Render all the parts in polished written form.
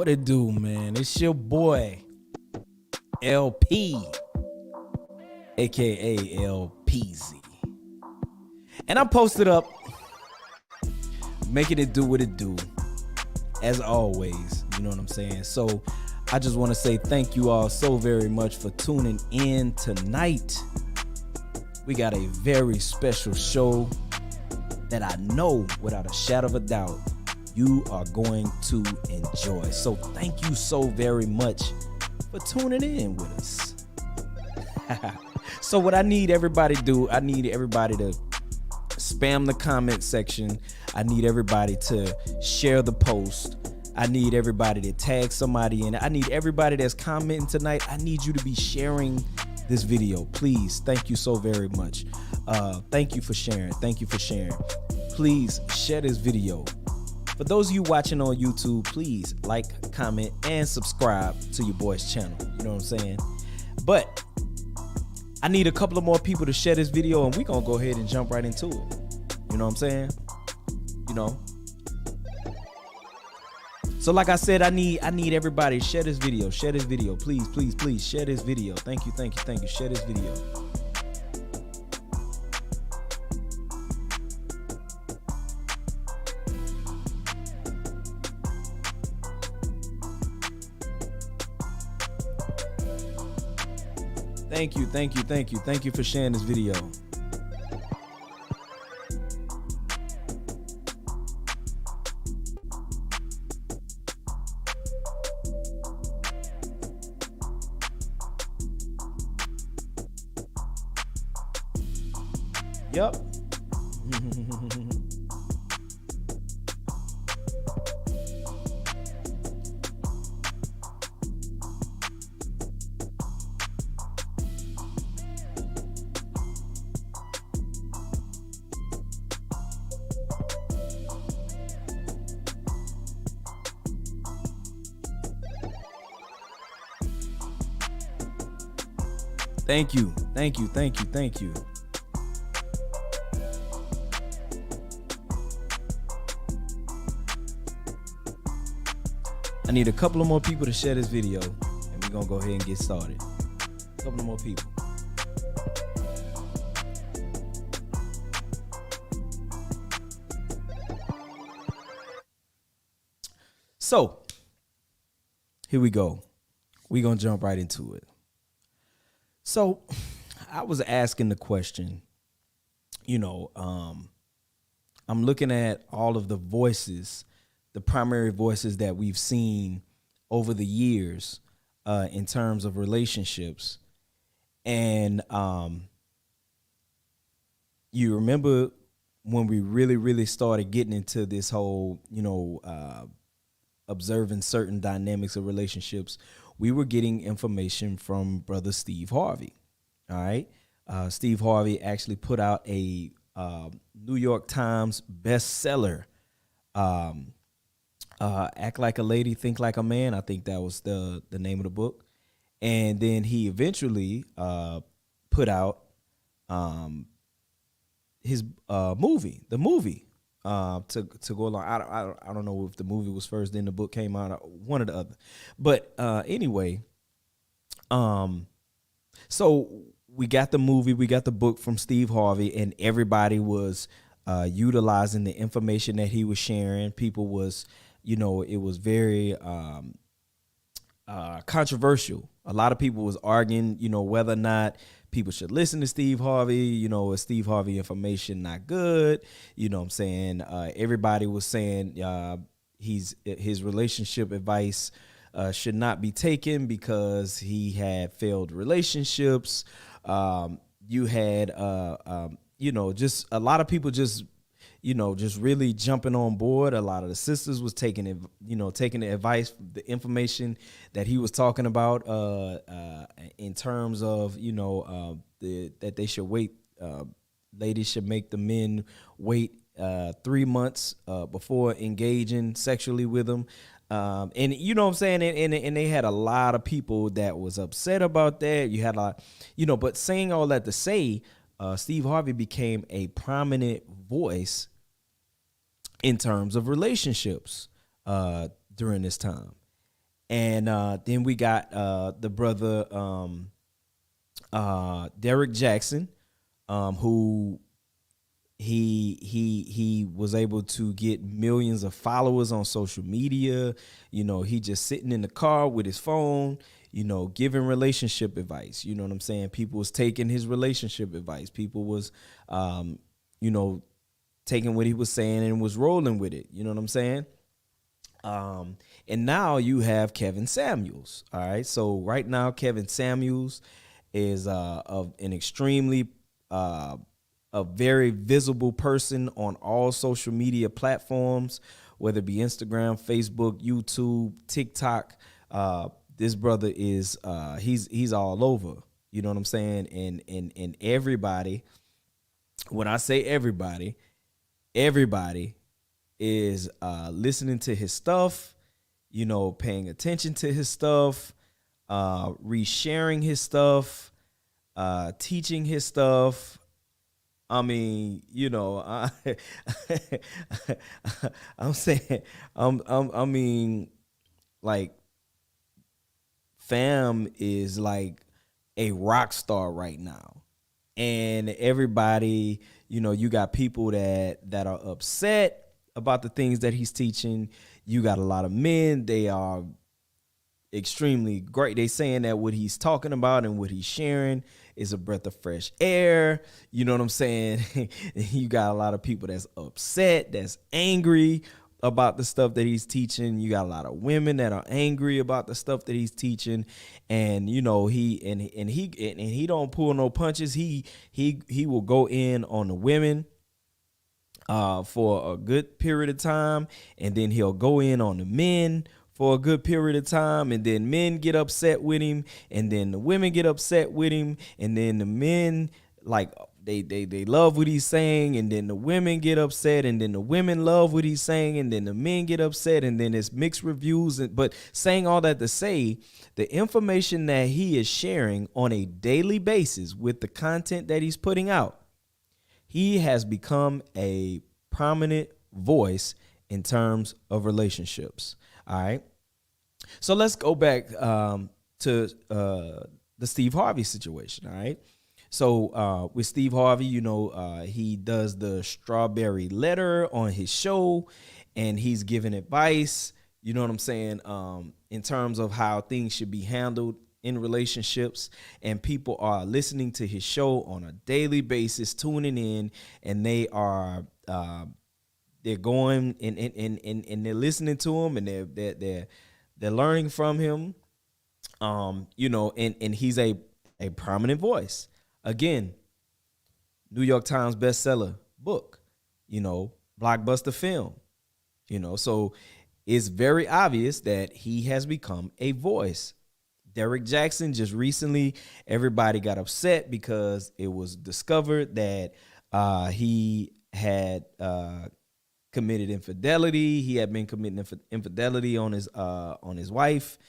What it do, man? It's your boy, LP, aka LPZ. And I'm posted up, making it do what it do, as always. You know what I'm saying? So I just want to say thank you all so very much for tuning in tonight. We got a very special show that I know without a shadow of a doubt you are going to enjoy. So thank you so very much for tuning in with us. So what I need everybody to do, I need everybody to spam the comment section. I need everybody to share the post. I need everybody to tag somebody in. I need everybody that's commenting tonight. I need you to be sharing this video, please. Thank you so very much. Thank you for sharing. Thank you for sharing. Please share this video. For those of you watching on YouTube, please like, comment, and subscribe to your boy's channel. You know what I'm saying? But I need a couple of more people to share this video, and we're going to go ahead and jump right into it. You know what I'm saying? You know? So like I said, I need everybody to share this video. Share this video. Please, please, please share this video. Thank you, thank you, thank you. Share this video. Thank you, thank you, thank you. Thank you for sharing this video. Yep. Thank you, thank you, thank you, thank you. I need a couple of more people to share this video, and we're gonna go ahead and get started. A couple of more people. So, here we go. We're gonna jump right into it. So, I was asking the question, I'm looking at all of the voices, the primary voices that we've seen over the years in terms of relationships. And you remember when we really started getting into this whole, observing certain dynamics of relationships, we were getting information from brother Steve Harvey. All right. Steve Harvey actually put out a New York Times bestseller, Act Like a Lady, Think Like a Man. I think that was the name of the book. And then he eventually put out his movie, to go along. I don't know if the movie was first, then the book came out, one or the other. But anyway, so we got the movie, we got the book from Steve Harvey, and everybody was utilizing the information that he was sharing. People was, it was very controversial. A lot of people was arguing, whether or not people should listen to Steve Harvey, is Steve Harvey information not good? You know what I'm saying? Everybody was saying his relationship advice should not be taken because he had failed relationships. You had, just a lot of people just really jumping on board. A lot of the sisters was taking it, taking the advice, the information that he was talking about in terms of, that they should wait. Ladies should make the men wait 3 months before engaging sexually with them. And you know what I'm saying? And they had a lot of people that was upset about that. You had a lot, but saying all that to say, Steve Harvey became a prominent voice in terms of relationships during this time. And then we got the brother Derrick Jaxn, who he was able to get millions of followers on social media. You know, he just sitting in the car with his phone, you know, giving relationship advice. You know what I'm saying? People was taking his relationship advice. People was you know, taking what he was saying and was rolling with it. You know what I'm saying? And now you have Kevin Samuels. All right. So right now, Kevin Samuels is of an extremely a very visible person on all social media platforms, whether it be Instagram, Facebook, YouTube, TikTok. This brother is he's all over. You know what I'm saying? And everybody, when I say everybody, everybody is listening to his stuff, you know, paying attention to his stuff, resharing his stuff, teaching his stuff. I mean, you know, I'm saying, I mean, like, fam is like a rock star right now, and everybody, you know, you got people that are upset about the things that he's teaching. You got a lot of men, they are extremely great. They saying that what he's talking about and what he's sharing is a breath of fresh air. You know what I'm saying? You got a lot of people that's upset, that's angry about the stuff that he's teaching. You got a lot of women that are angry about the stuff that he's teaching. And you know, he don't pull no punches. He will go in on the women for a good period of time, and then he'll go in on the men for a good period of time, and then men get upset with him, and then the women get upset with him, and then the men, like, they love what he's saying, and then the women get upset, and then the women love what he's saying, and then the men get upset, and then it's mixed reviews. But saying all that to say, the information that he is sharing on a daily basis with the content that he's putting out, he has become a prominent voice in terms of relationships. All right. So let's go back to the Steve Harvey situation. All right. So with Steve Harvey, you know, he does the strawberry letter on his show, and he's giving advice, you know what I'm saying, in terms of how things should be handled in relationships. And people are listening to his show on a daily basis, tuning in, and they are they're going and they're listening to him, and they're learning from him. You know, and he's a prominent voice. Again, New York Times bestseller book, you know, blockbuster film, you know, so it's very obvious that he has become a voice. Derrick Jaxn, just recently, everybody got upset because it was discovered that he had committed infidelity. He had been committing infidelity on his wife.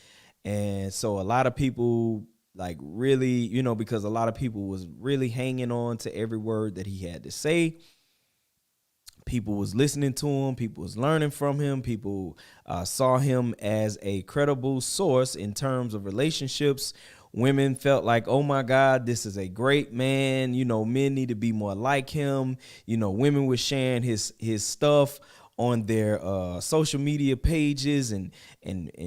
And so a lot of people, like, really, you know, because a lot of people was really hanging on to every word that he had to say. People was listening to him. People was learning from him. People saw him as a credible source in terms of relationships. Women felt like, oh my God, this is a great man. You know, men need to be more like him. You know, women were sharing his stuff on their social media pages and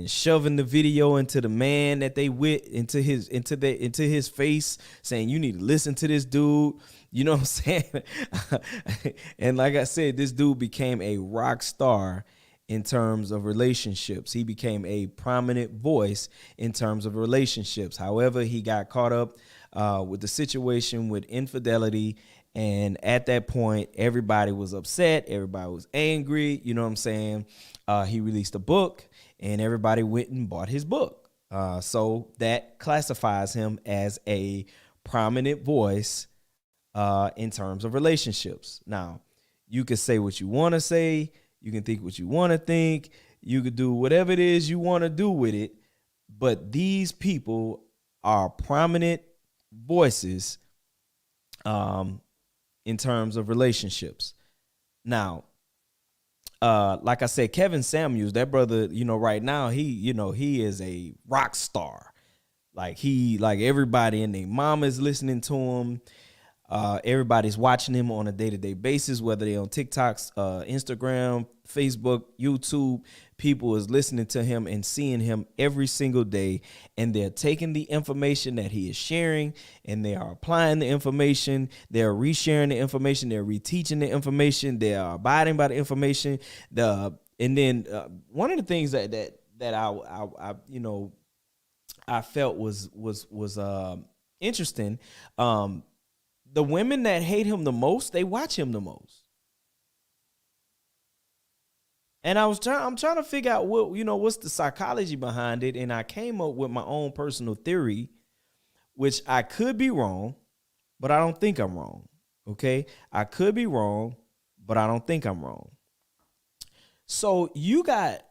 shoving the video into the man that they with into his face, saying, you need to listen to this dude. You know what I'm saying? And like I said, this dude became a rock star in terms of relationships. He became a prominent voice in terms of relationships. However, he got caught up with the situation with infidelity. And at that point, everybody was upset. Everybody was angry. You know what I'm saying? He released a book, and everybody went and bought his book. So that classifies him as a prominent voice in terms of relationships. Now, you can say what you want to say. You can think what you want to think. You could do whatever it is you want to do with it. But these people are prominent voices in terms of relationships. Now, like I said, Kevin Samuels, that brother, right now, he is a rock star. Like everybody and their mom is listening to him. Everybody's watching him on a day-to-day basis, whether they're on TikToks, Instagram, Facebook, YouTube. People is listening to him and seeing him every single day, and they're taking the information that he is sharing, and they are applying the information. They're resharing the information. They're reteaching the information. They are abiding by the information. And then one of the things that I felt was interesting. The women that hate him the most, they watch him the most. And I'm trying to figure out what's the psychology behind it. And I came up with my own personal theory, which I could be wrong, but I don't think I'm wrong. Okay. I could be wrong, but I don't think I'm wrong. So you got,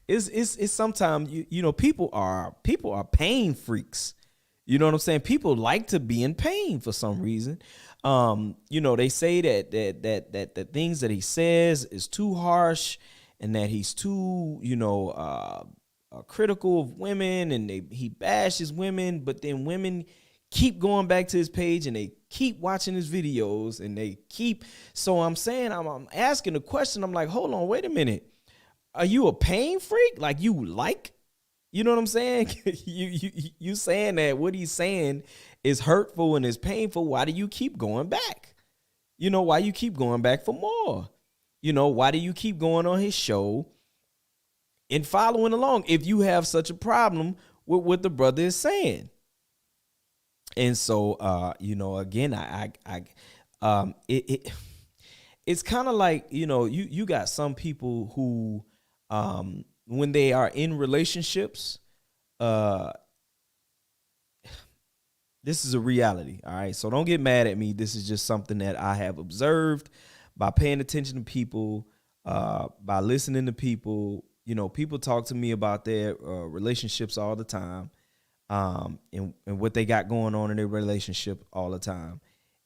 it's sometimes, people are pain freaks. You know what I'm saying? People like to be in pain for some reason. They say that the things that he says is too harsh, and that he's too, critical of women, and he bashes women, but then women keep going back to his page and they keep watching his videos and they keep. So I'm saying, I'm asking the question. I'm like, hold on, wait a minute. Are you a pain freak? Like you know what I'm saying? you saying that what he's saying is hurtful and is painful. Why do you keep going back? Why you keep going back for more? Why do you keep going on his show and following along if you have such a problem with what the brother is saying? And so, again, it's kind of like, you got some people who, when they are in relationships, this is a reality. All right. So don't get mad at me. This is just something that I have observed by paying attention to people, by listening to people. People talk to me about their relationships all the time, and what they got going on in their relationship all the time.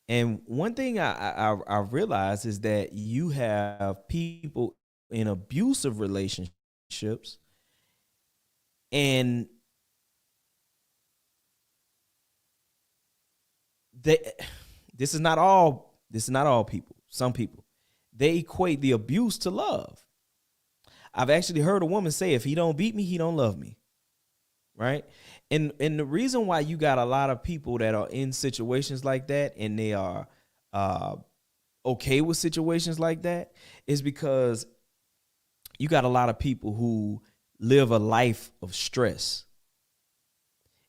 And one thing I realized is that you have people in abusive relationships, and this is not all people. Some people, they equate the abuse to love. I've actually heard a woman say, if he don't beat me, he don't love me. Right. And the reason why you got a lot of people that are in situations like that, and they are okay with situations like that, is because you got a lot of people who live a life of stress.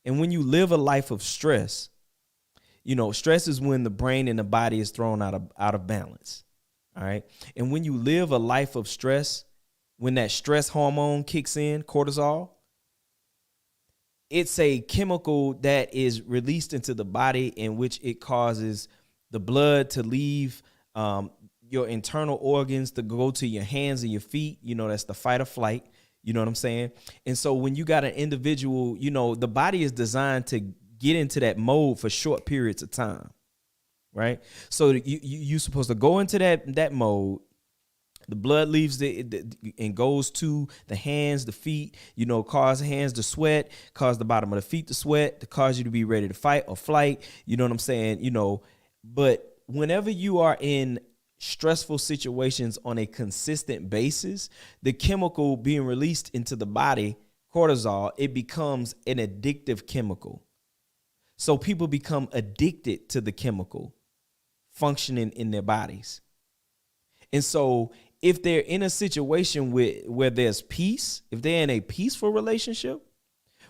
And when you live a life of stress, stress is when the brain and the body is thrown out of balance. All right. And when you live a life of stress, when that stress hormone kicks in, cortisol, it's a chemical that is released into the body, in which it causes the blood to leave your internal organs to go to your hands and your feet. That's the fight or flight. You know what I'm saying? And so when you got an individual, the body is designed to get into that mode for short periods of time. Right. So you're supposed to go into that mode. The blood leaves and goes to the hands, the feet, cause the hands to sweat, cause the bottom of the feet to sweat, to cause you to be ready to fight or flight. You know what I'm saying? But whenever you are in stressful situations on a consistent basis, the chemical being released into the body, cortisol, it becomes an addictive chemical. So people become addicted to the chemical functioning in their bodies. And so if they're in a situation where there's peace, if they're in a peaceful relationship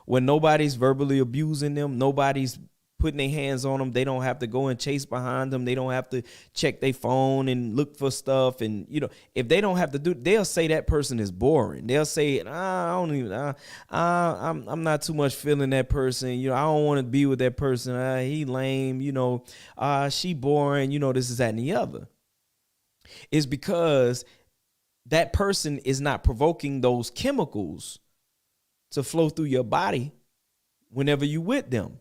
where nobody's verbally abusing them, nobody's putting their hands on them, they don't have to go and chase behind them, they don't have to check their phone and look for stuff. And, if they don't have to they'll say that person is boring. They'll say, I'm not too much feeling that person. I don't want to be with that person. He lame, she boring, this is that and the other. It's because that person is not provoking those chemicals to flow through your body whenever you with them.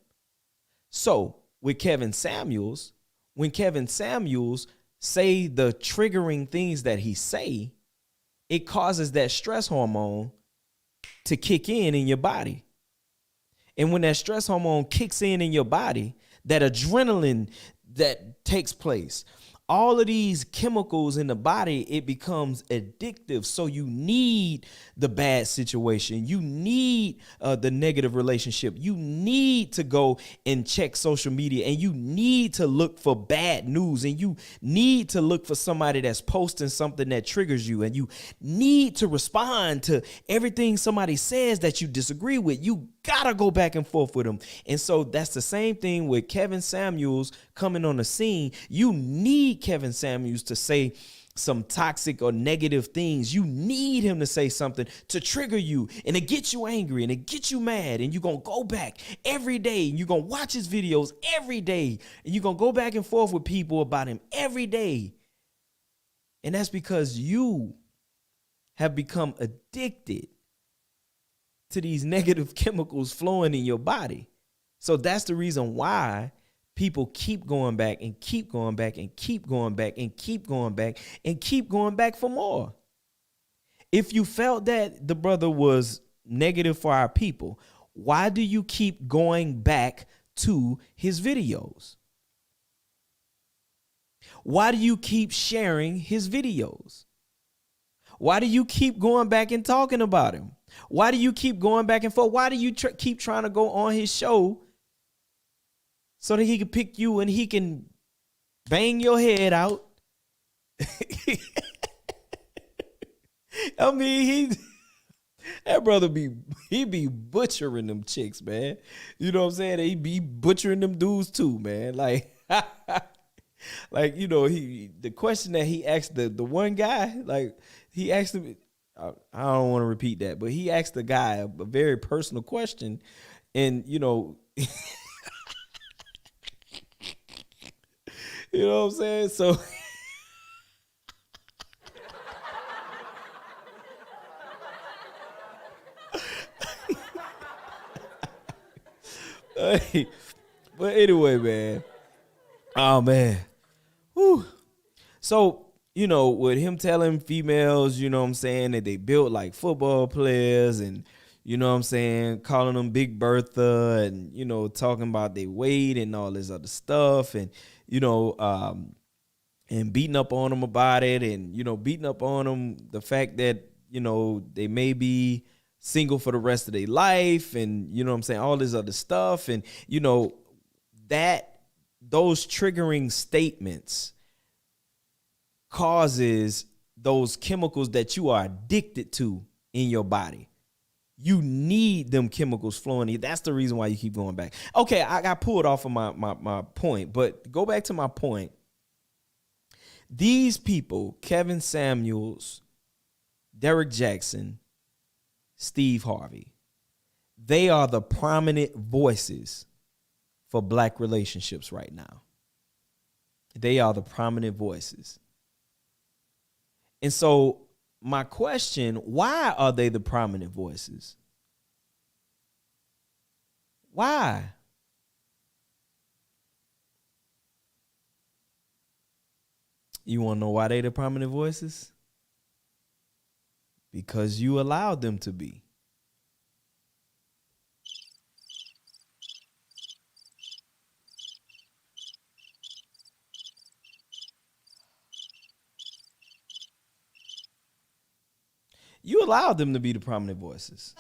So with Kevin Samuels, when Kevin Samuels say the triggering things that he say, it causes that stress hormone to kick in your body. And when that stress hormone kicks in your body, that adrenaline that takes place, all of these chemicals in the body, it becomes addictive. So you need the bad situation. You need the negative relationship. You need to go and check social media, and you need to look for bad news, and you need to look for somebody that's posting something that triggers you, and you need to respond to everything somebody says that you disagree with. You gotta go back and forth with them. And so that's the same thing with Kevin Samuels coming on the scene. You need Kevin Samuels to say some toxic or negative things. You need him to say something to trigger you and to get you angry and to get you mad. And you're going to go back every day and you're going to watch his videos every day. And you're going to go back and forth with people about him every day. And that's because you have become addicted to these negative chemicals flowing in your body. So that's the reason why people keep going back and keep going back and keep going back and keep going back and keep going back for more. If you felt that the brother was negative for our people, why do you keep going back to his videos? Why do you keep sharing his videos? Why do you keep going back and talking about him? Why do you keep going back and forth? Why do you keep trying to go on his show so that he can pick you and he can bang your head out? I mean, that brother he be butchering them chicks, man. You know what I'm saying? He be butchering them dudes too, man. Like, like, you know, the question that he asked the one guy, like he asked him, I don't want to repeat that, but he asked the guy a very personal question, and you know, you know what I'm saying? So but anyway, man. Oh man. Whew. So, you know, with him telling females, you know what I'm saying, that they built like football players, and, you know what I'm saying, calling them Big Bertha, and, you know, talking about their weight and all this other stuff, and, you know, and beating up on them about it, and, you know, beating up on them the fact that, you know, they may be single for the rest of their life, and, you know what I'm saying, all this other stuff. And, you know, those triggering statements causes those chemicals that you are addicted to in your body. You need them chemicals flowing in. That's the reason why you keep going back. Okay, I got pulled off of my point, but go back to my point. These people, Kevin Samuels, Derrick Jaxn, Steve Harvey, they are the prominent voices for black relationships right now. They are the prominent voices. And so my question, why are they the prominent voices? Why? You want to know why they the prominent voices? Because you allowed them to be. You allowed them to be the prominent voices.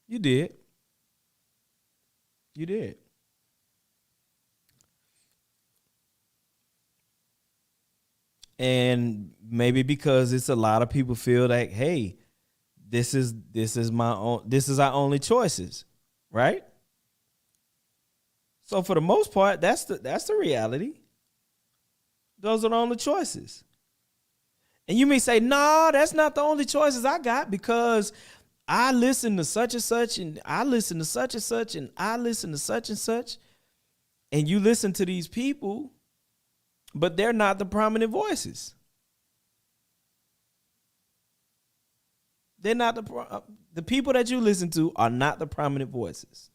You did. You did. And maybe because it's a lot of people feel like, hey, this is our only choices, right? So for the most part, that's the reality. Those are the only choices. And you may say, no, that's not the only choices I got, because I listen to such and such, and I listen to such and such, and I listen to such and such. And you listen to these people, but they're not the prominent voices. They're not the people that you listen to are not the prominent voices.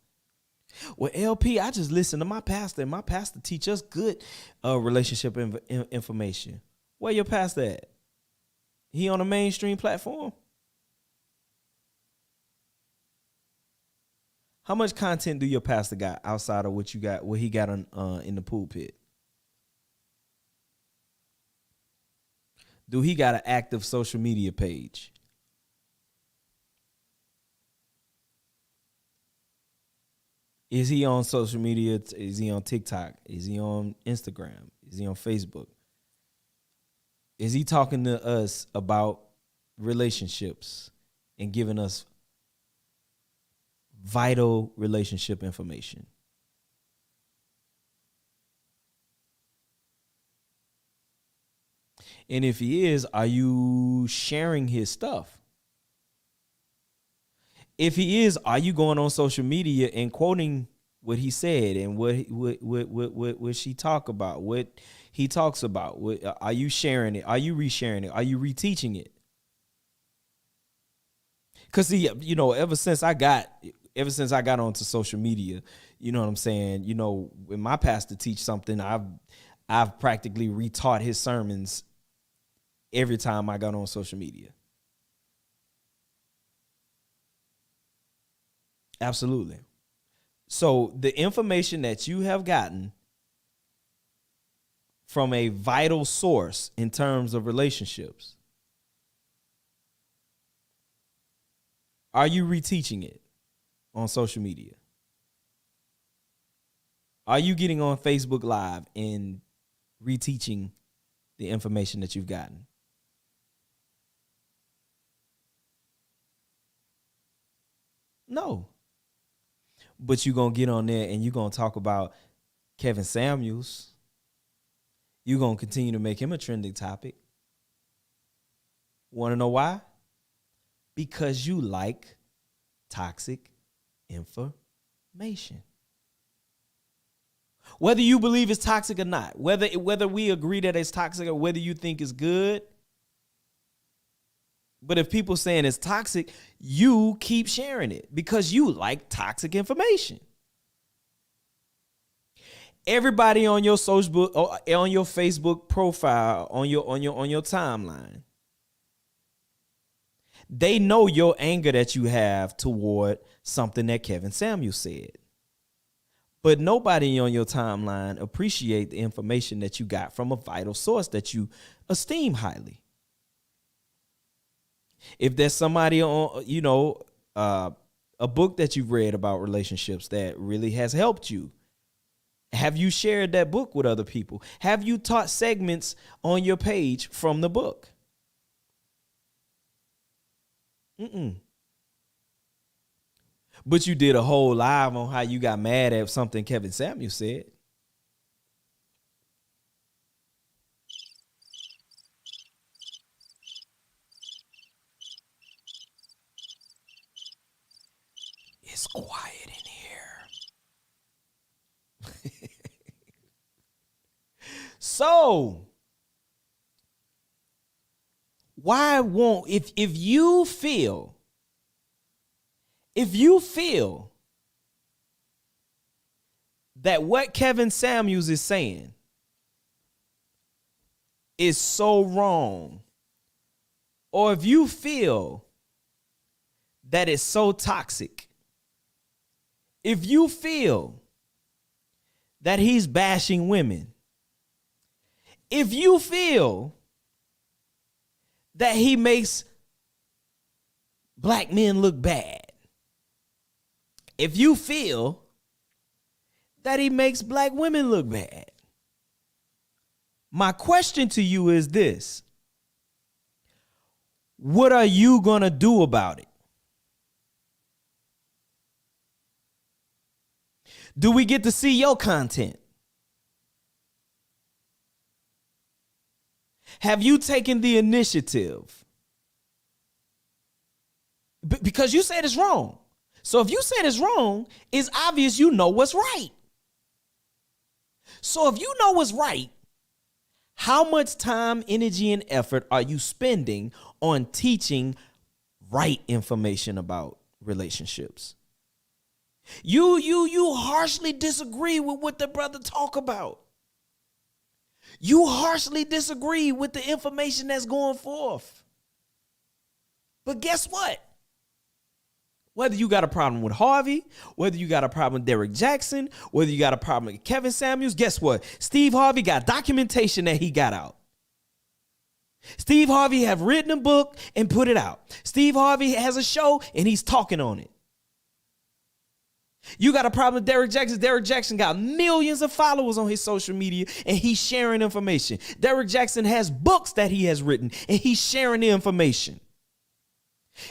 Well, LP, I just listen to my pastor, and my pastor teach us good relationship information. Where your pastor at? He on a mainstream platform? How much content do your pastor got outside of what he got on in the pulpit? Do he got an active social media page? Is he on social media? Is he on TikTok? Is he on Instagram? Is he on Facebook? Is he talking to us about relationships and giving us vital relationship information? And if he is, are you sharing his stuff? If he is, are you going on social media and quoting what he said and what she talk about, what he talks about? Are you sharing it? Are you resharing it? Are you reteaching it? Because see, ever since I got onto social media, you know what I'm saying? When my pastor teach something, I've practically retaught his sermons every time I got on social media. Absolutely. So the information that you have gotten from a vital source in terms of relationships, are you reteaching it on social media? Are you getting on Facebook Live and reteaching the information that you've gotten? No. But you're going to get on there and you're going to talk about Kevin Samuels. You're going to continue to make him a trending topic. Want to know why? Because you like toxic information. Whether you believe it's toxic or not, whether we agree that it's toxic or whether you think it's good, but if people saying it's toxic, you keep sharing it because you like toxic information. Everybody on your on your Facebook profile, on your timeline, they know your anger that you have toward something that Kevin Samuels said. But nobody on your timeline appreciate the information that you got from a vital source that you esteem highly. If there's somebody on, a book that you've read about relationships that really has helped you, have you shared that book with other people? Have you taught segments on your page from the book? But you did a whole live on how you got mad at something Kevin Samuels said. It's quiet in here. So, why won't, if you feel that what Kevin Samuels is saying is so wrong, or if you feel that it's so toxic, if you feel that he's bashing women, if you feel that he makes black men look bad, if you feel that he makes black women look bad, my question to you is this: what are you going to do about it? Do we get to see your content? Have you taken the initiative? Because you said it's wrong. So if you said it's wrong, it's obvious you know what's right. So if you know what's right, how much time, energy, and effort are you spending on teaching right information about relationships? You harshly disagree with what the brother talk about. You harshly disagree with the information that's going forth. But guess what? Whether you got a problem with Harvey, whether you got a problem with Derrick Jaxn, whether you got a problem with Kevin Samuels, guess what? Steve Harvey got documentation that he got out. Steve Harvey have written a book and put it out. Steve Harvey has a show and he's talking on it. You got a problem with Derrick Jaxn. Derrick Jaxn got millions of followers on his social media and he's sharing information. Derrick Jaxn has books that he has written and he's sharing the information.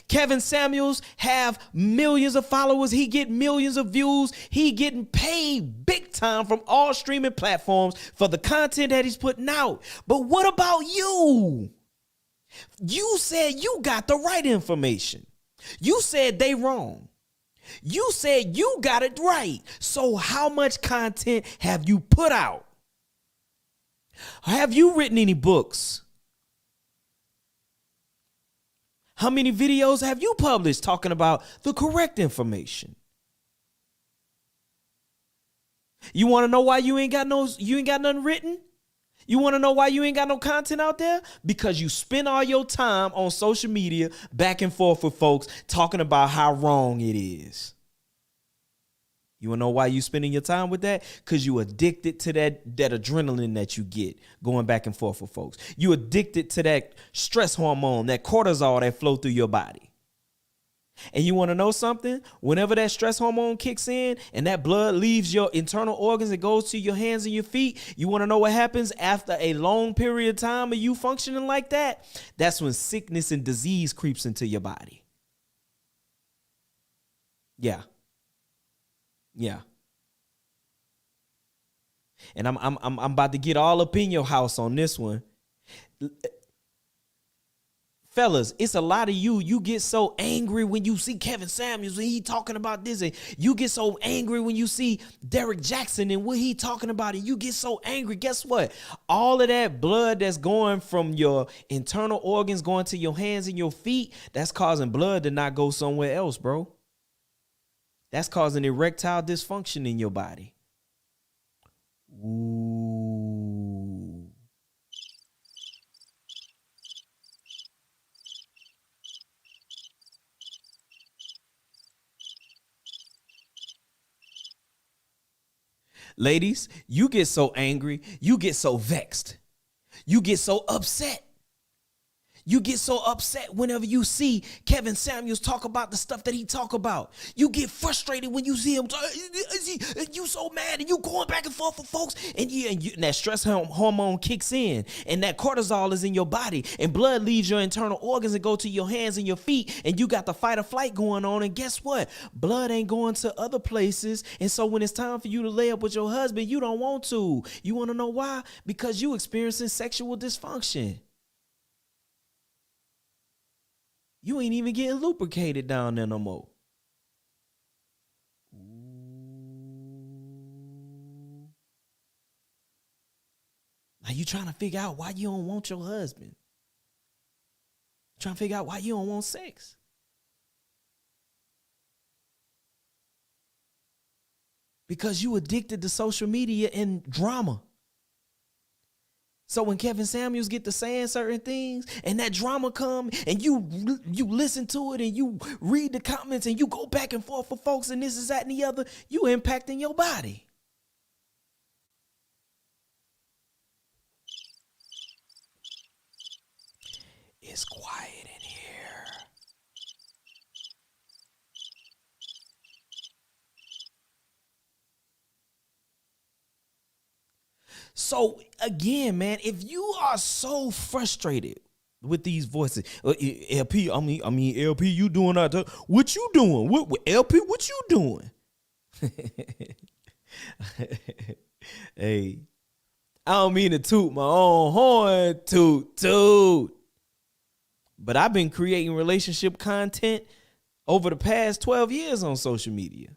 Kevin Samuels have millions of followers. He get millions of views. He getting paid big time from all streaming platforms for the content that he's putting out. But what about you? You said you got the right information. You said they wrong. You said you got it right. So how much content have you put out? Have you written any books? How many videos have you published talking about the correct information? You want to know why you ain't got nothing written? You want to know why you ain't got no content out there? Because you spend all your time on social media back and forth with folks talking about how wrong it is. You want to know why you spending your time with that? Because you addicted to that adrenaline that you get going back and forth with folks. You addicted to that stress hormone, that cortisol that flow through your body. And you want to know something? Whenever that stress hormone kicks in and that blood leaves your internal organs and goes to your hands and your feet, you want to know what happens after a long period of time of you functioning like that? That's when sickness and disease creeps into your body. Yeah. Yeah. And I'm about to get all up in your house on this one. Fellas, it's a lot of you get so angry when you see Kevin Samuels and he talking about this, and you get so angry when you see Derrick Jaxn and what he talking about, and you get so angry. Guess what? All of that blood that's going from your internal organs going to your hands and your feet, that's causing blood to not go somewhere else, bro. That's causing erectile dysfunction in your body. Ooh. Ladies, you get so angry, you get so vexed, you get so upset. You get so upset whenever you see Kevin Samuels talk about the stuff that he talk about. You get frustrated when you see him. You so mad and you going back and forth with folks, and that stress hormone kicks in, and that cortisol is in your body, and blood leaves your internal organs and go to your hands and your feet, and you got the fight or flight going on. And guess what? Blood ain't going to other places, and so when it's time for you to lay up with your husband, you don't want to. You want to know why? Because you experiencing sexual dysfunction. You ain't even getting lubricated down there no more. Now you trying to figure out why you don't want your husband. Trying to figure out why you don't want sex. Because you addicted to social media and drama. So when Kevin Samuels get to saying certain things and that drama come and you listen to it and you read the comments and you go back and forth with folks and this is that and the other, you impacting your body. It's quiet in here. So again, man, if you are so frustrated with these voices, LP, I mean, LP, you doing that? What you doing? What LP? What you doing? Hey, I don't mean to toot my own horn, toot. But I've been creating relationship content over the past 12 years on social media.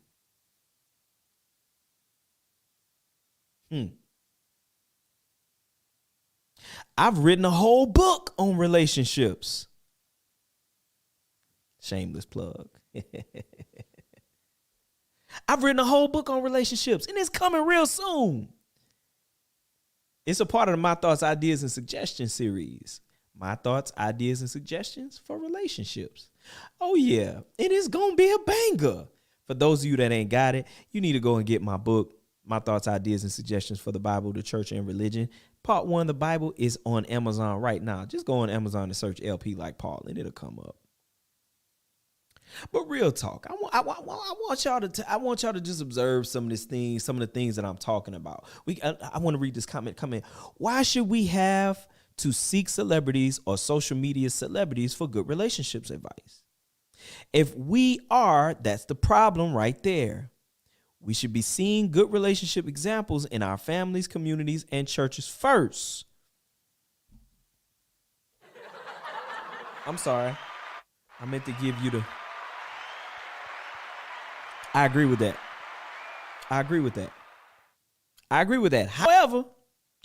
I've written a whole book on relationships. Shameless plug. I've written a whole book on relationships, and it's coming real soon. It's a part of the My Thoughts, Ideas, and Suggestions series. My thoughts, ideas, and suggestions for relationships. Oh, yeah. And it's going to be a banger. For those of you that ain't got it, you need to go and get my book, My Thoughts, Ideas, and Suggestions for the Bible, the Church, and Religion. Part 1, the Bible, is on Amazon right now. Just go on Amazon and search LP Like Paul, and it'll come up. But real talk, I want y'all to just observe some of the things that I'm talking about. I want to read this comment. Why should we have to seek celebrities or social media celebrities for good relationships advice? If we are, that's the problem right there. We should be seeing good relationship examples in our families, communities, and churches first. I'm sorry. I meant to give you the... I agree with that.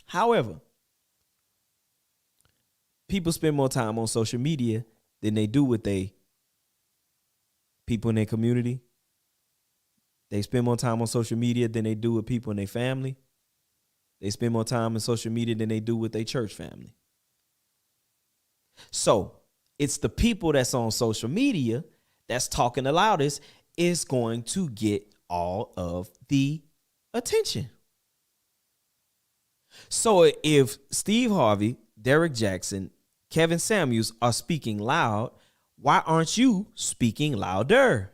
However, people spend more time on social media than they do with people in their community. They spend more time on social media than they do with people in their family. They spend more time on social media than they do with their church family. So it's the people that's on social media that's talking the loudest is going to get all of the attention. So if Steve Harvey, Derrick Jaxn, Kevin Samuels are speaking loud, why aren't you speaking louder?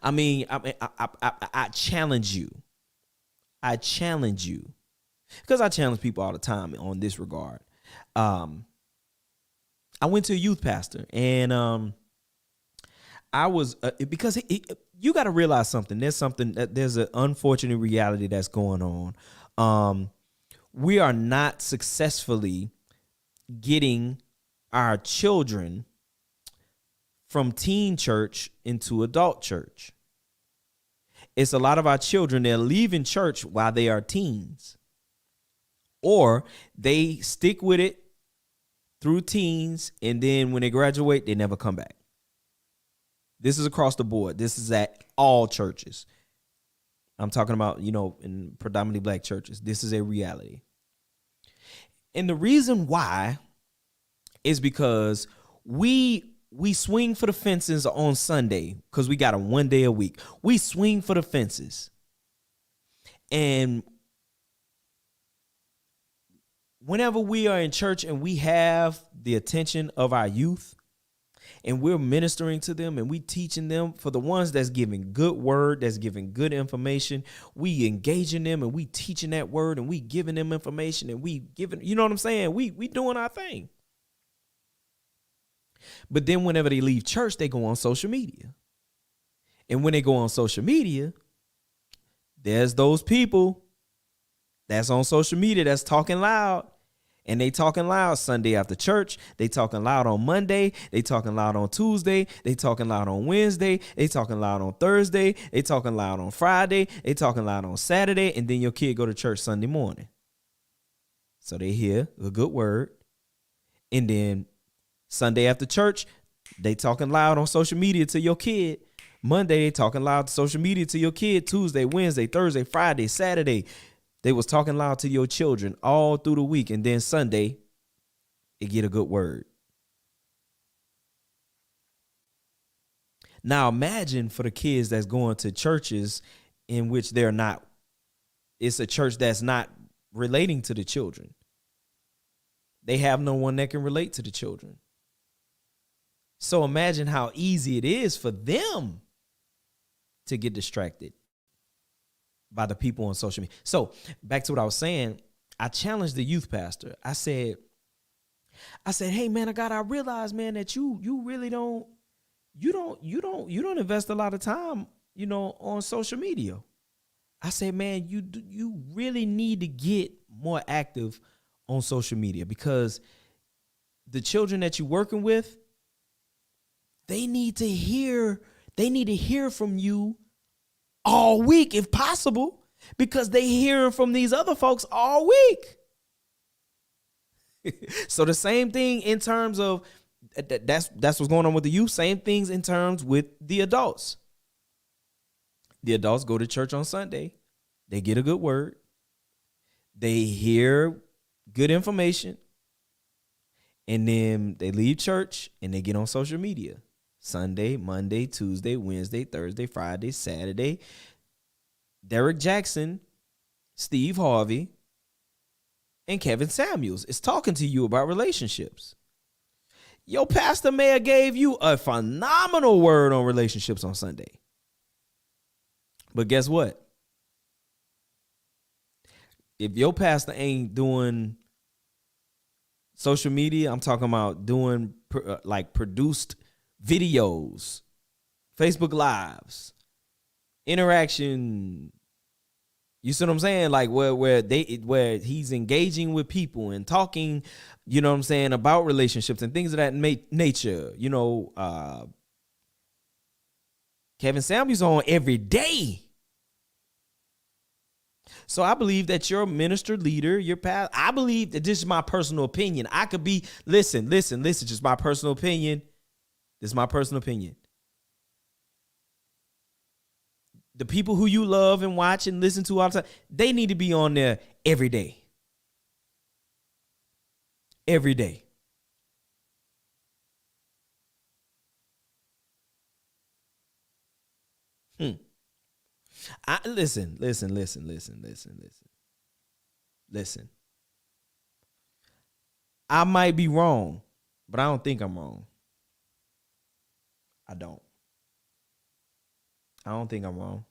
I challenge you. Because I challenge people all the time on this regard. I went to a youth pastor, and I was because you got to realize something. There's an unfortunate reality that's going on. We are not successfully getting our children from teen church into adult church. It's a lot of our children, they're leaving church while they are teens, or they stick with it through teens, and then when they graduate, they never come back. This is across the board. This is at all churches. I'm talking about, in predominantly black churches. This is a reality. And the reason why is because we swing for the fences on Sunday because we got a 1 day a week. We swing for the fences. And whenever we are in church and we have the attention of our youth and we're ministering to them and we teaching them, for the ones that's giving good word, that's giving good information, we engaging them and we teaching that word and we giving them information and we giving, you know what I'm saying? We doing our thing. But then whenever they leave church, they go on social media. And when they go on social media, there's those people that's on social media that's talking loud. And they talking loud Sunday after church. They talking loud on Monday. They talking loud on Tuesday. They talking loud on Wednesday. They talking loud on Thursday. They talking loud on Friday. They talking loud on Saturday. And then your kid go to church Sunday morning. So they hear a good word. And then Sunday after church, they talking loud on social media to your kid. Monday, they talking loud to social media to your kid. Tuesday, Wednesday, Thursday, Friday, Saturday. They was talking loud to your children all through the week. And then Sunday, they get a good word. Now imagine for the kids that's going to churches in which they're not, it's a church that's not relating to the children. They have no one that can relate to the children. So imagine how easy it is for them to get distracted by the people on social media. So back to what I was saying, I challenged the youth pastor. I said, hey man, I realize, man, that you really don't invest a lot of time, on social media. I said, man, you really need to get more active on social media, because the children that you're working with, they need to hear from you all week if possible, because they hearing from these other folks all week. So the same thing in terms of That's what's going on with the youth. Same things in terms with the adults. The adults go to church on Sunday. They get a good word. They hear good information. And then they leave church and they get on social media. Sunday, Monday, Tuesday, Wednesday, Thursday, Friday, Saturday. Derrick Jaxn, Steve Harvey, and Kevin Samuels is talking to you about relationships. Your pastor may have gave you a phenomenal word on relationships on Sunday. But guess what? If your pastor ain't doing social media, I'm talking about doing like produced videos, Facebook Lives, interaction. You see what I'm saying? Like where he's engaging with people and talking, you know what I'm saying, about relationships and things of that nature. You know, Kevin Samuels on every day. So I believe that your minister, leader, your pastor, I believe that this is my personal opinion. I could be, listen, just my personal opinion. This is my personal opinion. The people who you love and watch and listen to all the time, they need to be on there every day. Every day. Listen. I might be wrong, but I don't think I'm wrong. I don't think I'm wrong.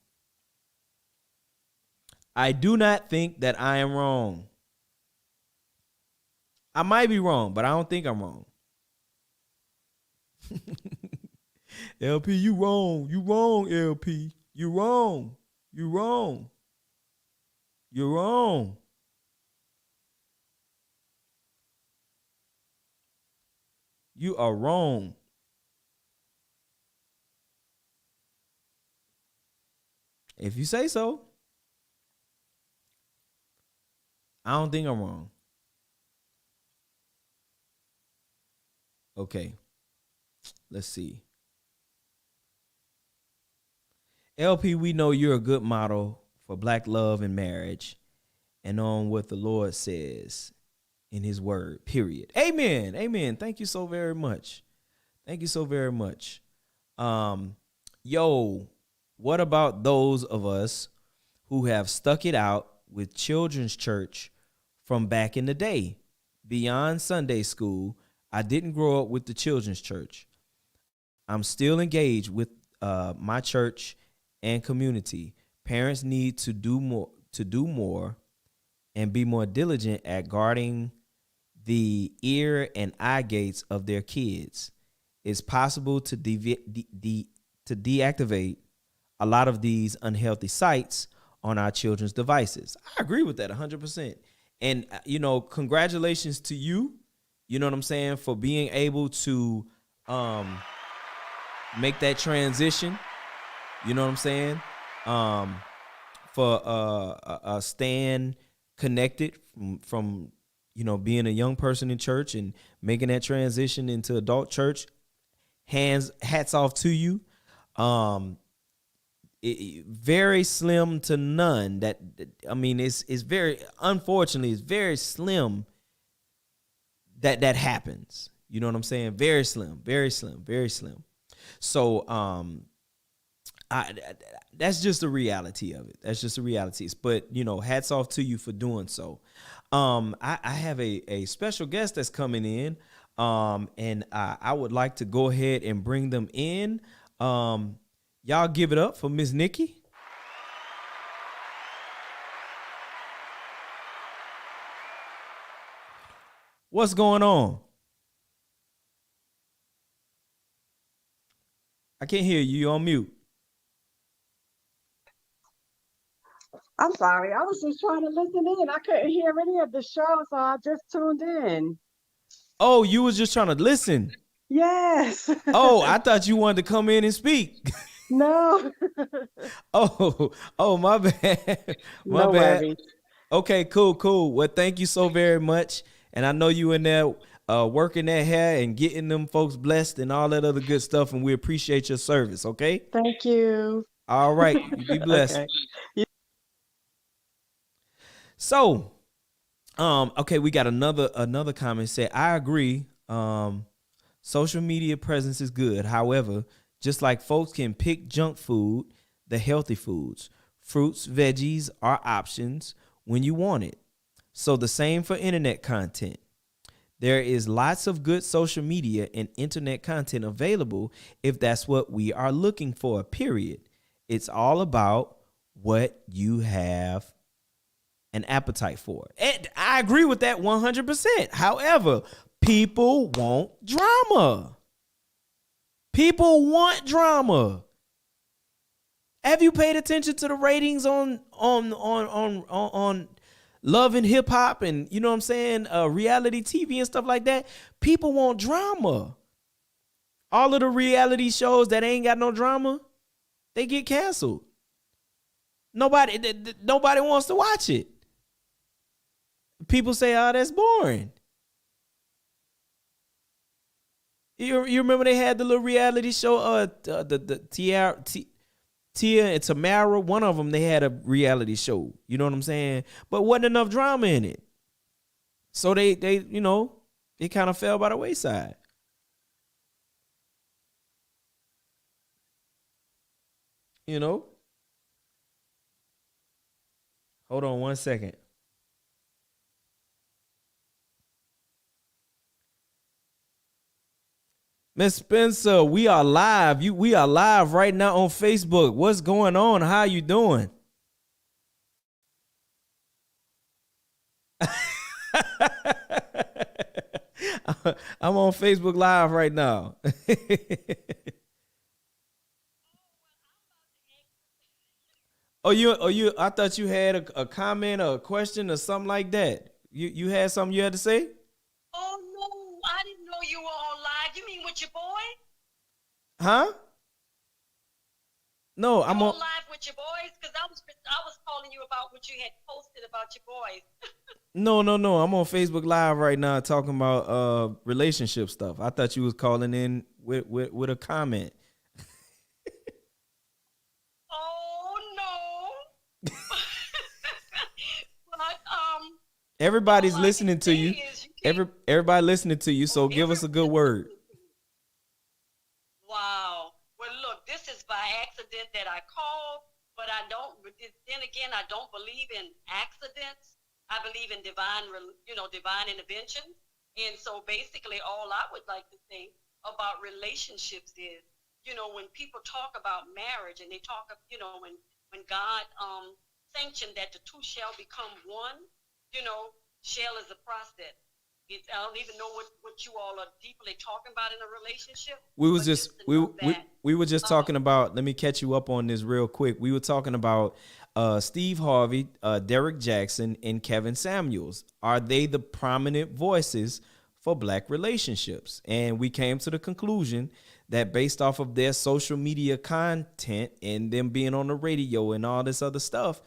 I do not think that I am wrong. I might be wrong, but I don't think I'm wrong. LP, you wrong. You wrong, LP. You wrong. You wrong. You're wrong. You are wrong. If you say so, I don't think I'm wrong. Okay. Let's see. LP, we know you're a good model for black love and marriage and on what the Lord says in his word, period. Amen. Amen. Thank you so very much. Thank you so very much. Yo, what about those of us who have stuck it out with children's church from back in the day? Beyond Sunday school, I didn't grow up with the children's church. I'm still engaged with my church and community. Parents need to do more and be more diligent at guarding the ear and eye gates of their kids. It's possible to deactivate a lot of these unhealthy sites on our children's devices. I agree with that 100%. And, you know, congratulations to you, you know what I'm saying, for being able to make that transition, you know what I'm saying, for staying connected from, you know, being a young person in church and making that transition into adult church. Hats off to you. Very slim to none that, I mean, it's very, unfortunately, it's very slim that happens. You know what I'm saying? Very slim. So, that's just the reality of it. That's just the reality. But, you know, hats off to you for doing so. I have a special guest that's coming in, and I would like to go ahead and bring them in. Y'all give it up for Miss Nikki. What's going on? I can't hear you. You're on mute. I'm sorry. I was just trying to listen in. I couldn't hear any of the show, so I just tuned in. Oh, you was just trying to listen. Yes. Oh, I thought you wanted to come in and speak. No. Oh, my bad. My No bad. worries. Okay, cool. Well, thank you so very much. And I know you in there working that hair and getting them folks blessed and all that other good stuff. And we appreciate your service. Okay. Thank you. All right. You be blessed. Okay. So, okay, we got another comment say, I agree. Social media presence is good. However, just like folks can pick junk food, the healthy foods, fruits, veggies are options when you want it. So the same for internet content. There is lots of good social media and internet content available if that's what we are looking for, period. It's all about what you have an appetite for. And I agree with that 100%. However, people want drama. People want drama. Have you paid attention to the ratings on Love and Hip Hop and, you know what I'm saying, reality TV and stuff like that? People want drama. All of the reality shows that ain't got no drama, they get canceled. Nobody wants to watch it. People say, "Oh, that's boring." You remember they had the little reality show, the Tia and Tamara. One of them, they had a reality show. You know what I'm saying? But wasn't enough drama in it, so they it kind of fell by the wayside. You know. Hold on 1 second. Miss Spencer, we are live. We are live right now on Facebook. What's going on? How you doing? I'm on Facebook Live right now. You. I thought you had a comment or a question or something like that. You had something you had to say? Oh no, I didn't know you were on live. You mean with your boy? Huh? No, I'm You on on live with your boys? Because I was calling you about what you had posted about your boys. No. I'm on Facebook Live right now talking about relationship stuff. I thought you was calling in with a comment. Oh no. But Everybody's all I listening can to say you. is you can't. Everybody listening to you, so give us a good word. Wow. Well, look, this is by accident that I called, but I don't. Then again, I don't believe in accidents. I believe in divine intervention. And so, basically, all I would like to say about relationships is, when people talk about marriage and they talk of, when God sanctioned that the two shall become one, shall is a process. I don't even know what you all are deeply talking about in a relationship. We were just talking about. Let me catch you up on this real quick. We were talking about Steve Harvey, Derrick Jaxn, and Kevin Samuels. Are they the prominent voices for Black relationships? And we came to the conclusion that based off of their social media content and them being on the radio and all this other stuff,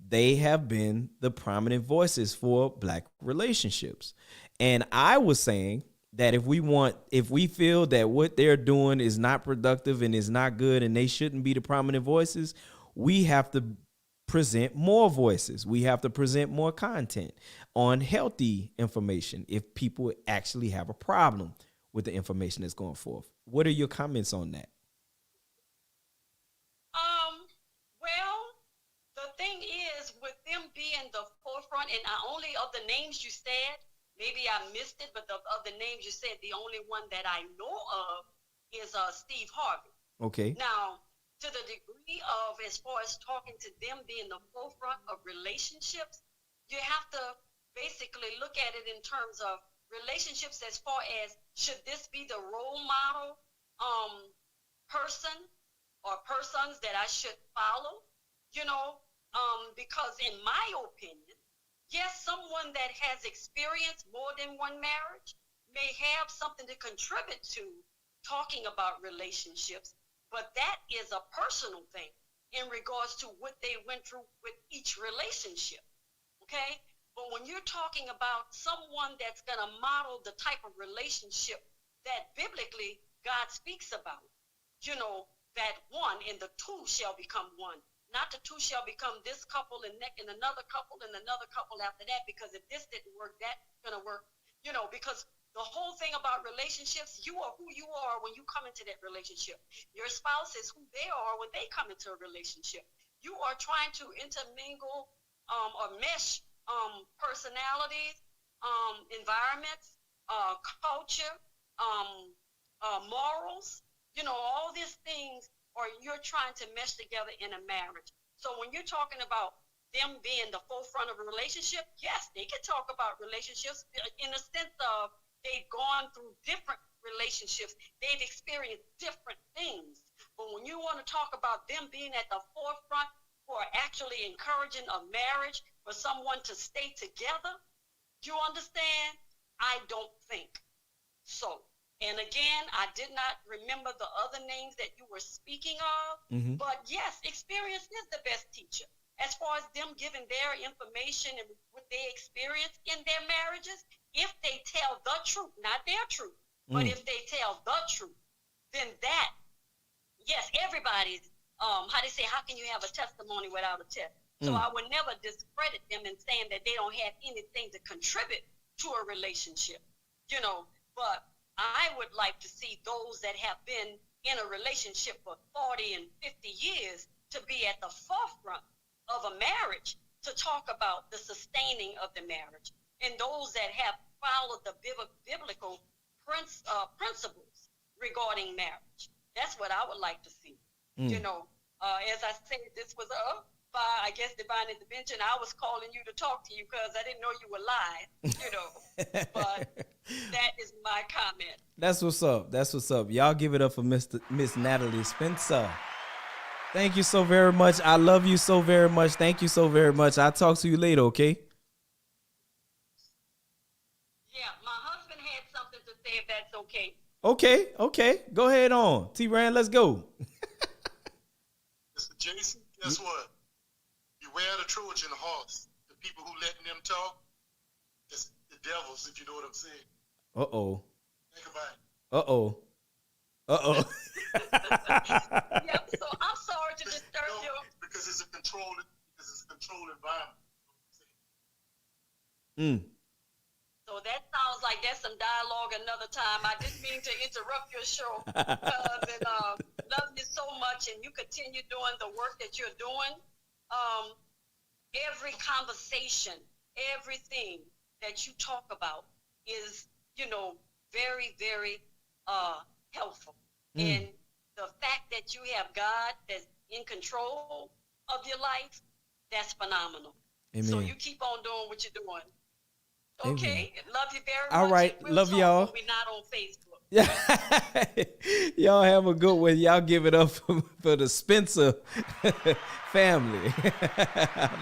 they have been the prominent voices for Black relationships. And I was saying that if we feel that what they're doing is not productive and is not good and they shouldn't be the prominent voices, we have to present more voices. We have to present more content on healthy information if people actually have a problem with the information that's going forth. What are your comments on that? Well, the thing is, with them being the forefront, and only of the names you said, maybe I missed it, but of the names you said, the only one that I know of is Steve Harvey. Okay. Now, to the degree of, as far as talking to them being the forefront of relationships, you have to basically look at it in terms of relationships as far as, should this be the role model person or persons that I should follow? Because in my opinion, yes, someone that has experienced more than one marriage may have something to contribute to talking about relationships, but that is a personal thing in regards to what they went through with each relationship, okay? But when you're talking about someone that's going to model the type of relationship that biblically God speaks about, you know, that one and the two shall become one. Not the two shall become this couple and another couple and another couple after that, because if this didn't work, that's going to work, you know, because the whole thing about relationships, you are who you are when you come into that relationship. Your spouse is who they are when they come into a relationship. You are trying to intermingle or mesh personalities, environments, culture, morals, you know, all these things, or you're trying to mesh together in a marriage. So when you're talking about them being the forefront of a relationship, yes, they can talk about relationships in the sense of they've gone through different relationships. They've experienced different things. But when you want to talk about them being at the forefront for actually encouraging a marriage, for someone to stay together, you understand? I don't think so. And again, I did not remember the other names that you were speaking of. Mm-hmm. But yes, experience is the best teacher. As far as them giving their information and what they experience in their marriages, if they tell the truth, not their truth, but if they tell the truth, then that, yes, everybody's, how they say, how can you have a testimony without a test? So I would never discredit them in saying that they don't have anything to contribute to a relationship, you know, but I would like to see those that have been in a relationship for 40 and 50 years to be at the forefront of a marriage, to talk about the sustaining of the marriage, and those that have followed the biblical principles regarding marriage. That's what I would like to see. You know, as I said, this was by, I guess, divine intervention. I was calling you to talk to you because I didn't know you were live, you know. But that is my comment. That's what's up. That's what's up. Y'all give it up for Miss Natalie Spencer. Thank you so very much. I love you so very much. Thank you so very much. I'll talk to you later, okay? Yeah, my husband had something to say, if that's okay. Okay. Go ahead on. T-Ran, let's go. Mr. Jason, guess what? Beware the Trojan horse. The people who letting them talk, it's the devils, if you know what I'm saying. Uh-oh. Think about it. Uh-oh. Yeah, so I'm sorry to disturb you. Because it's a controlled environment. So that sounds like that's some dialogue another time. I didn't mean to interrupt your show. Love you so much, and you continue doing the work that you're doing. Every conversation, everything that you talk about is, you know, very, very helpful. And the fact that you have God that's in control of your life, that's phenomenal. Amen. So you keep on doing what you're doing. Okay, Amen. Love you very much. All right, we'll love y'all. We're not on Facebook. Yeah, y'all have a good one. Y'all give it up for the Spencer family.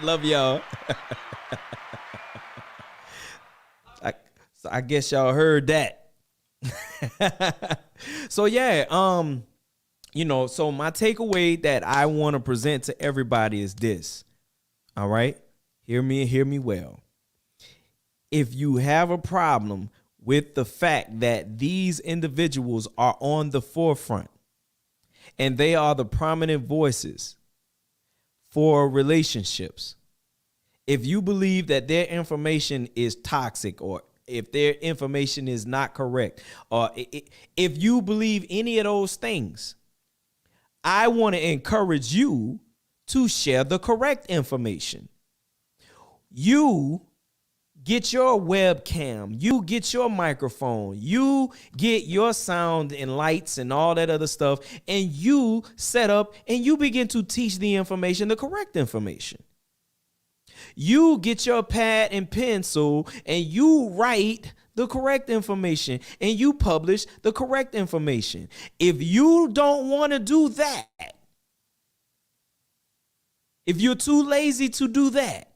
Love y'all. I guess y'all heard that. So yeah, you know, so my takeaway that I want to present to everybody is this. All right, hear me well. If you have a problem with the fact that these individuals are on the forefront and they are the prominent voices for relationships, if you believe that their information is toxic, or if their information is not correct, or if you believe any of those things, I want to encourage you to share the correct information. You get your webcam, you get your microphone, you get your sound and lights and all that other stuff, and you set up and you begin to teach the information, the correct information. You get your pad and pencil and you write the correct information and you publish the correct information. If you don't want to do that, if you're too lazy to do that,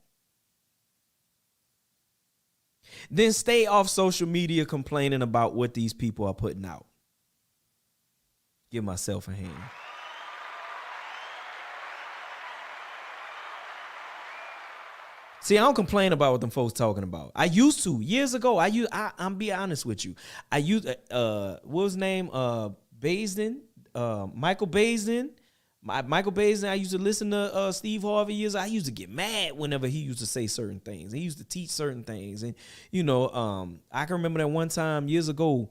then stay off social media complaining about what these people are putting out. Give myself a hand. See, I don't complain about what them folks talking about. I used to years ago. I'm be honest with you. I used what was his name? Baisden, Michael Baisden. Michael Baisden. I used to listen to Steve Harvey years. I used to get mad whenever he used to say certain things. He used to teach certain things, and I can remember that one time years ago.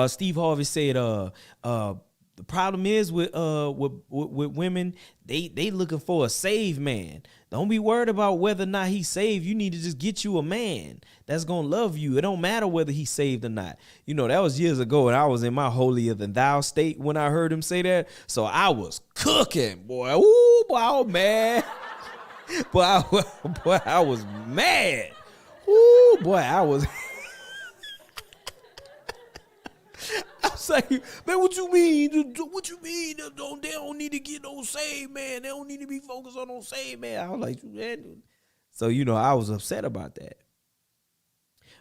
Steve Harvey said, the problem is with women, they looking for a saved man. Don't be worried about whether or not he's saved. You need to just get you a man that's gonna love you. It don't matter whether he's saved or not. That was years ago, and I was in my holier than thou state when I heard him say that. So I was cooking, boy. Ooh, boy, I was mad. boy, I was mad. Ooh, boy, I was. I was like, man, what you mean? What you mean? They don't need to get no save, man. They don't need to be focused on no save, man. I was like, man. So, I was upset about that.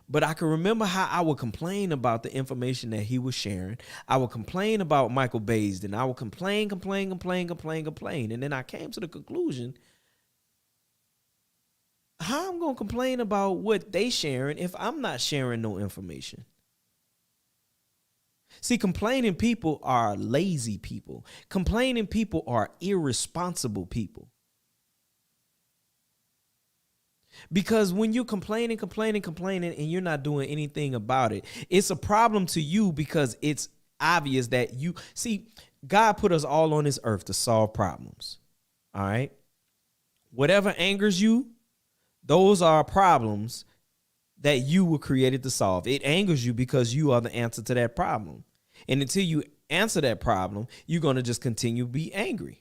But I can remember how I would complain about the information that he was sharing. I would complain about Michael Baisden. I would complain. And then I came to the conclusion, how I'm going to complain about what they sharing if I'm not sharing no information? See, complaining people are lazy people. Complaining people are irresponsible people. Because when you're complaining, and you're not doing anything about it, it's a problem to you because it's obvious that God put us all on this earth to solve problems. All right. Whatever angers you, those are problems that you were created to solve. It angers you because you are the answer to that problem. And until you answer that problem, you're going to just continue to be angry.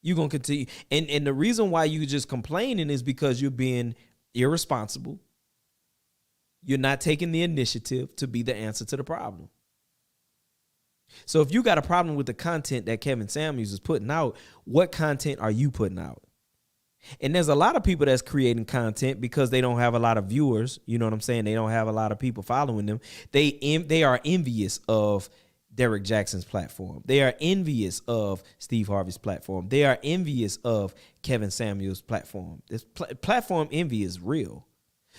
You're going to continue. And the reason why you just complaining is because you're being irresponsible. You're not taking the initiative to be the answer to the problem. So if you got a problem with the content that Kevin Samuels is putting out, what content are you putting out? And there's a lot of people that's creating content because they don't have a lot of viewers. You know what I'm saying? They don't have a lot of people following them. They are envious of Derrick Jaxn's platform. They are envious of Steve Harvey's platform. They are envious of Kevin Samuels' platform. This platform envy is real.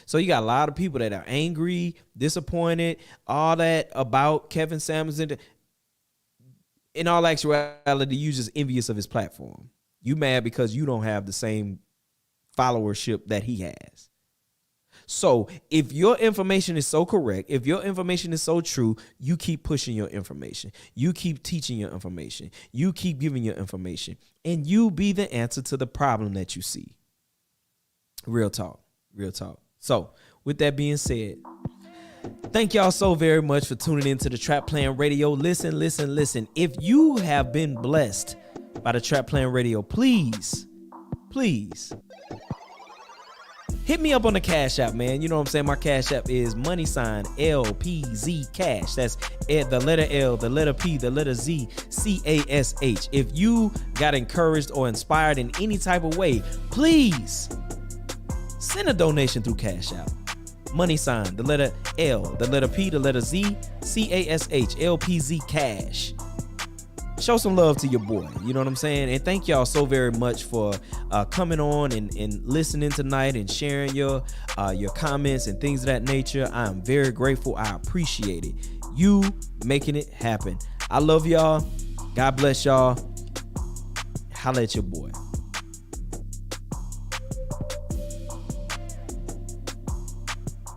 So you got a lot of people that are angry, disappointed, all that about Kevin Samuels. In all actuality, you just envious of his platform. You mad because you don't have the same followership that he has. So if your information is so correct, if your information is so true, you keep pushing your information. You keep teaching your information. You keep giving your information. And you be the answer to the problem that you see. Real talk. Real talk. So with that being said, thank y'all so very much for tuning into the Trap Plan Radio. Listen. If you have been blessed by the Trap Plan Radio, please hit me up on the Cash App, man. You know what I'm saying? My Cash App is $LPZ Cash. That's the letter L, the letter P, the letter Z, CASH. If you got encouraged or inspired in any type of way, please send a donation through Cash App. $, the letter L, the letter P, the letter Z, CASH, LPZ Cash. Show some love to your boy. You know what I'm saying? And thank y'all so very much for coming on and listening tonight and sharing your comments and things of that nature. I am very grateful. I appreciate it. You making it happen. I love y'all. God bless y'all. Holla at your boy.